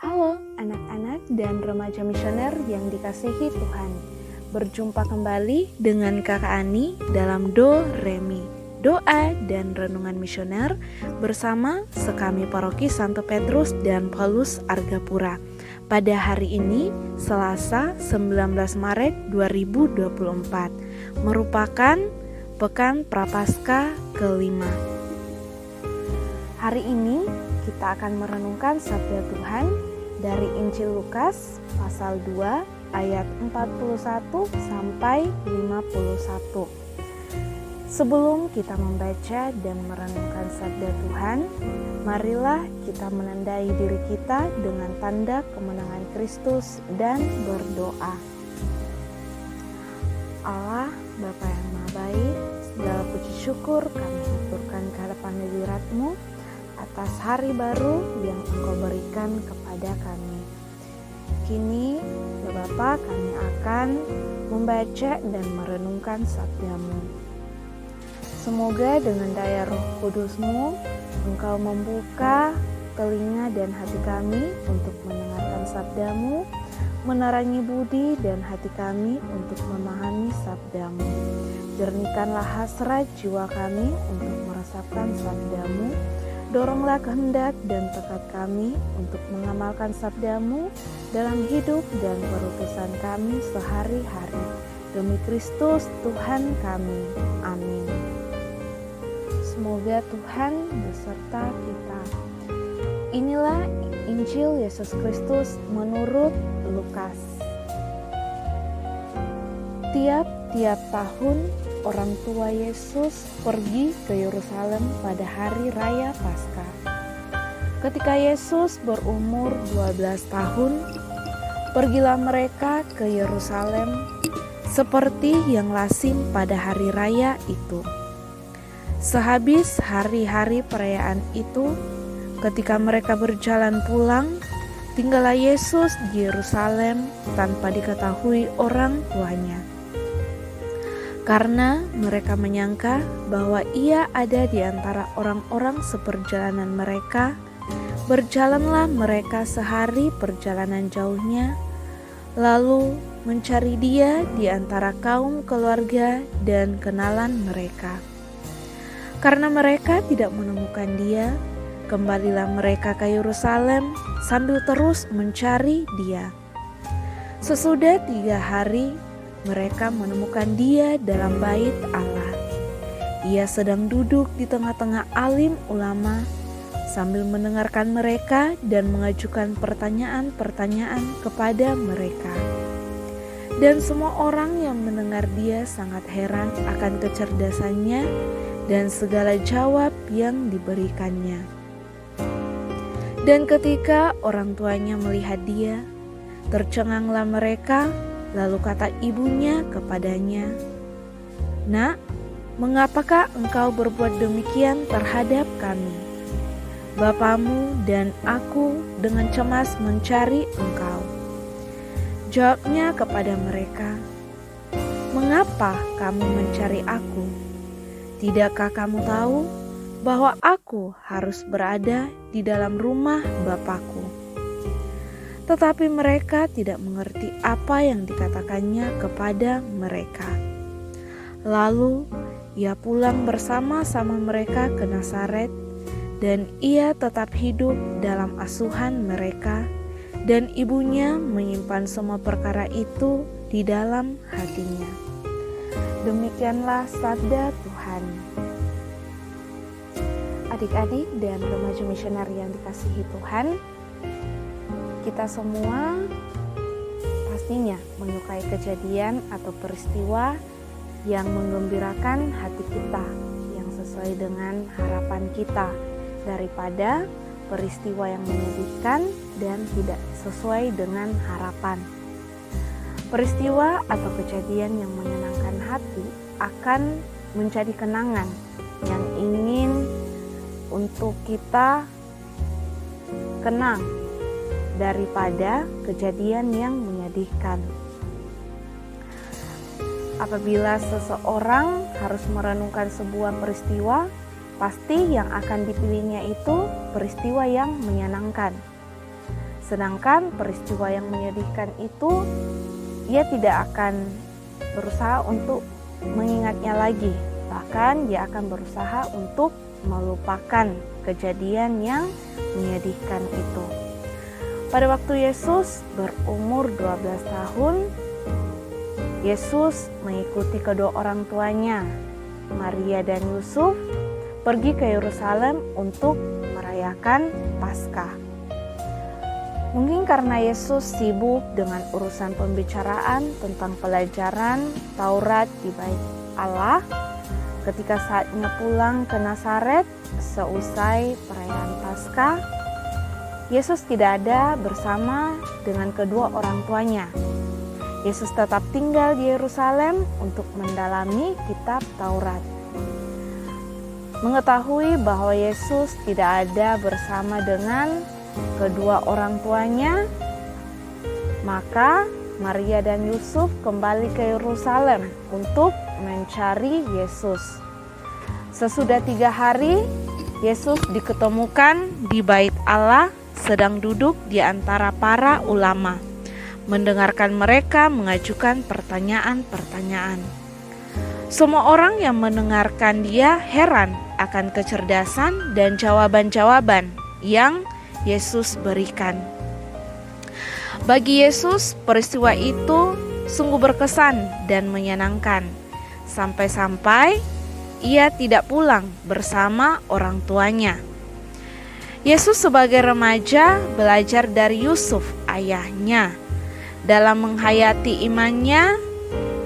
Halo anak-anak dan remaja misioner yang dikasihi Tuhan. Berjumpa kembali dengan Kakak Ani dalam Do Remi, doa dan renungan misioner bersama Sekami Paroki Santo Petrus dan Paulus Argapura. Pada hari ini, Selasa 19 Maret 2024, merupakan Pekan Prapaskah kelima. Hari ini kita akan merenungkan sabda Tuhan dari Injil Lukas pasal 2 ayat 41 sampai 51. Sebelum kita membaca dan merenungkan sabda Tuhan, marilah kita menandai diri kita dengan tanda kemenangan Kristus dan berdoa. Allah, Bapa yang Maha Baik, segala puji syukur kami haturkan kehadapan hadirat-Mu atas hari baru yang Engkau berikan kepada kami. Kini, ya Bapa, kami akan membaca dan merenungkan sabda-Mu. Semoga dengan daya Roh Kudus-Mu, Engkau membuka telinga dan hati kami untuk mendengarkan sabda-Mu, menerangi budi dan hati kami untuk memahami sabda-Mu. Jernihkanlah hasrat jiwa kami untuk meresapkan sabda-Mu. Doronglah kehendak dan tekad kami untuk mengamalkan sabda-Mu dalam hidup dan perutusan kami sehari-hari. Demi Kristus Tuhan kami. Amin. Semoga Tuhan beserta kita. Inilah Injil Yesus Kristus menurut Lukas. Tiap-tiap tahun orang tua Yesus pergi ke Yerusalem pada hari raya Paskah. Ketika Yesus berumur 12 tahun, pergilah mereka ke Yerusalem seperti yang lazim pada hari raya itu. Sehabis hari-hari perayaan itu, ketika mereka berjalan pulang, tinggallah Yesus di Yerusalem tanpa diketahui orang tuanya. Karena mereka menyangka bahwa ia ada di antara orang-orang seperjalanan mereka, berjalanlah mereka sehari perjalanan jauhnya, lalu mencari dia di antara kaum keluarga dan kenalan mereka. Karena mereka tidak menemukan dia, kembalilah mereka ke Yerusalem sambil terus mencari dia. Sesudah 3 hari, mereka menemukan dia dalam bait Allah. Ia sedang duduk di tengah-tengah alim ulama sambil mendengarkan mereka dan mengajukan pertanyaan-pertanyaan kepada mereka. Dan semua orang yang mendengar dia sangat heran akan kecerdasannya dan segala jawab yang diberikannya. Dan ketika orang tuanya melihat dia, tercenganglah mereka. Lalu kata ibunya kepadanya, "Nak, mengapakah engkau berbuat demikian terhadap kami? Bapamu dan aku dengan cemas mencari engkau." Jawabnya kepada mereka, "Mengapa kamu mencari aku? Tidakkah kamu tahu bahwa aku harus berada di dalam rumah Bapakku?" Tetapi mereka tidak mengerti apa yang dikatakannya kepada mereka. Lalu ia pulang bersama-sama mereka ke Nazaret, dan ia tetap hidup dalam asuhan mereka, dan ibunya menyimpan semua perkara itu di dalam hatinya. Demikianlah sabda Tuhan. Adik-adik dan remaja misioner yang dikasihi Tuhan, kita semua pastinya menyukai kejadian atau peristiwa yang menggembirakan hati kita, yang sesuai dengan harapan kita, daripada peristiwa yang menyedihkan dan tidak sesuai dengan harapan. Peristiwa atau kejadian yang menyenangkan hati akan menjadi kenangan yang ingin untuk kita kenang daripada kejadian yang menyedihkan. Apabila seseorang harus merenungkan sebuah peristiwa, pasti yang akan dipilihnya itu peristiwa yang menyenangkan. Sedangkan peristiwa yang menyedihkan itu, ia tidak akan berusaha untuk mengingatnya lagi. Bahkan dia akan berusaha untuk melupakan kejadian yang menyedihkan itu. Pada waktu Yesus berumur 12 tahun, Yesus mengikuti kedua orang tuanya, Maria dan Yusuf, pergi ke Yerusalem untuk merayakan Paskah. Mungkin karena Yesus sibuk dengan urusan pembicaraan tentang pelajaran Taurat di Bait Allah, ketika saatnya pulang ke Nazaret seusai perayaan Paskah, Yesus tidak ada bersama dengan kedua orang tuanya. Yesus tetap tinggal di Yerusalem untuk mendalami kitab Taurat. Mengetahui bahwa Yesus tidak ada bersama dengan kedua orang tuanya, maka Maria dan Yusuf kembali ke Yerusalem untuk mencari Yesus. Sesudah 3 hari, Yesus diketemukan di Bait Allah sedang duduk di antara para ulama, mendengarkan mereka mengajukan pertanyaan-pertanyaan. Semua orang yang mendengarkan dia heran akan kecerdasan dan jawaban-jawaban yang Yesus berikan. Bagi Yesus, peristiwa itu sungguh berkesan dan menyenangkan, sampai-sampai ia tidak pulang bersama orang tuanya. Yesus sebagai remaja belajar dari Yusuf, ayahnya, dalam menghayati imannya,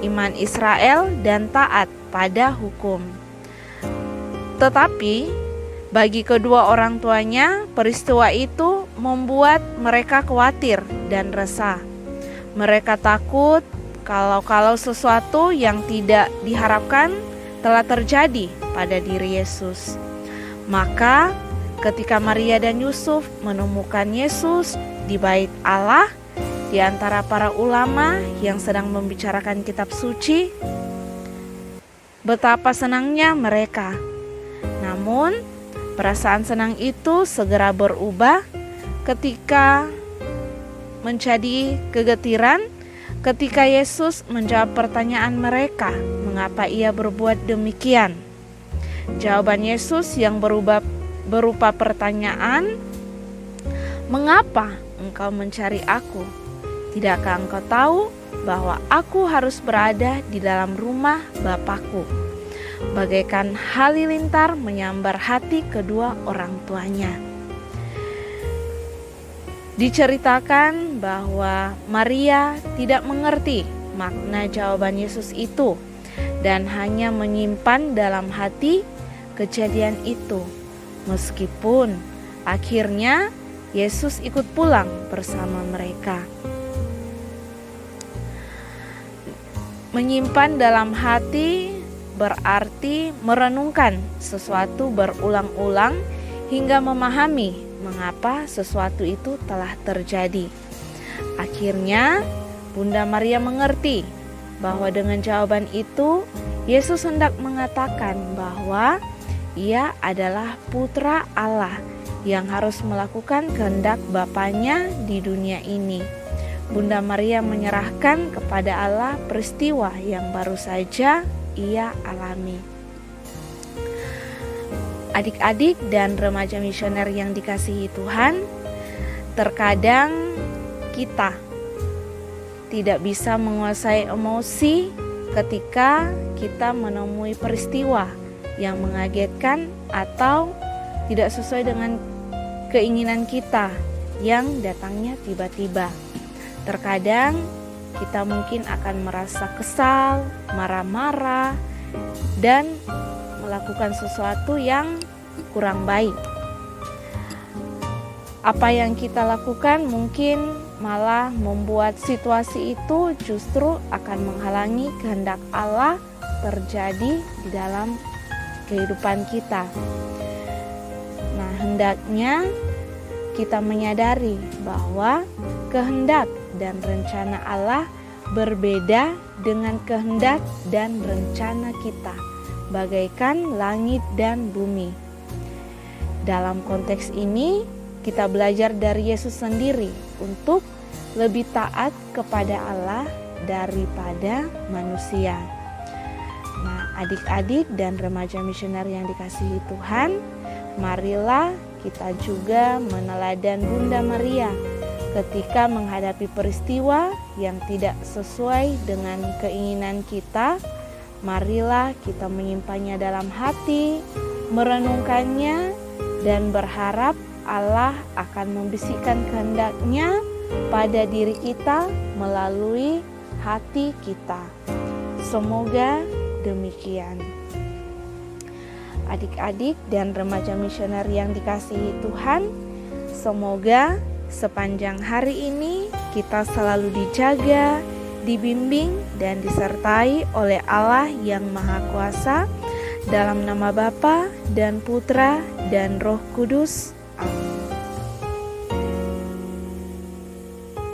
iman Israel dan taat pada hukum. Tetapi bagi kedua orang tuanya, peristiwa itu membuat mereka khawatir dan resah. Mereka takut kalau sesuatu yang tidak diharapkan telah terjadi pada diri Yesus. Maka ketika Maria dan Yusuf menemukan Yesus di Bait Allah, di antara para ulama yang sedang membicarakan kitab suci, betapa senangnya mereka. Namun perasaan senang itu segera berubah ketika menjadi kegetiran ketika Yesus menjawab pertanyaan mereka, mengapa ia berbuat demikian. Jawaban Yesus yang berupa pertanyaan, mengapa engkau mencari aku? Tidakkah engkau tahu bahwa aku harus berada di dalam rumah Bapakku? Bagaikan halilintar menyambar hati kedua orang tuanya. Diceritakan bahwa Maria tidak mengerti makna jawaban Yesus itu dan hanya menyimpan dalam hati kejadian itu. Meskipun akhirnya Yesus ikut pulang bersama mereka. Menyimpan dalam hati berarti merenungkan sesuatu berulang-ulang hingga memahami mengapa sesuatu itu telah terjadi. Akhirnya Bunda Maria mengerti bahwa dengan jawaban itu Yesus hendak mengatakan bahwa ia adalah putra Allah yang harus melakukan kehendak Bapanya di dunia ini. Bunda Maria menyerahkan kepada Allah peristiwa yang baru saja ia alami. Adik-adik dan remaja misioner yang dikasihi Tuhan, terkadang kita tidak bisa menguasai emosi ketika kita menemui peristiwa yang mengagetkan atau tidak sesuai dengan keinginan kita yang datangnya tiba-tiba. Terkadang kita mungkin akan merasa kesal, marah-marah, dan melakukan sesuatu yang kurang baik. Apa yang kita lakukan mungkin malah membuat situasi itu justru akan menghalangi kehendak Allah terjadi di dalam kehidupan kita. Nah, hendaknya kita menyadari bahwa kehendak dan rencana Allah berbeda dengan kehendak dan rencana kita, bagaikan langit dan bumi. Dalam konteks ini, kita belajar dari Yesus sendiri untuk lebih taat kepada Allah daripada manusia. Nah, adik-adik dan remaja misioner yang dikasihi Tuhan, marilah kita juga meneladan Bunda Maria ketika menghadapi peristiwa yang tidak sesuai dengan keinginan kita. Marilah kita menyimpannya dalam hati, merenungkannya, dan berharap Allah akan membisikkan kehendak-Nya pada diri kita melalui hati kita. Semoga demikian. Adik-adik dan remaja misioner yang dikasihi Tuhan, semoga sepanjang hari ini kita selalu dijaga, dibimbing, dan disertai oleh Allah yang Maha Kuasa, dalam nama Bapa dan Putra dan Roh Kudus.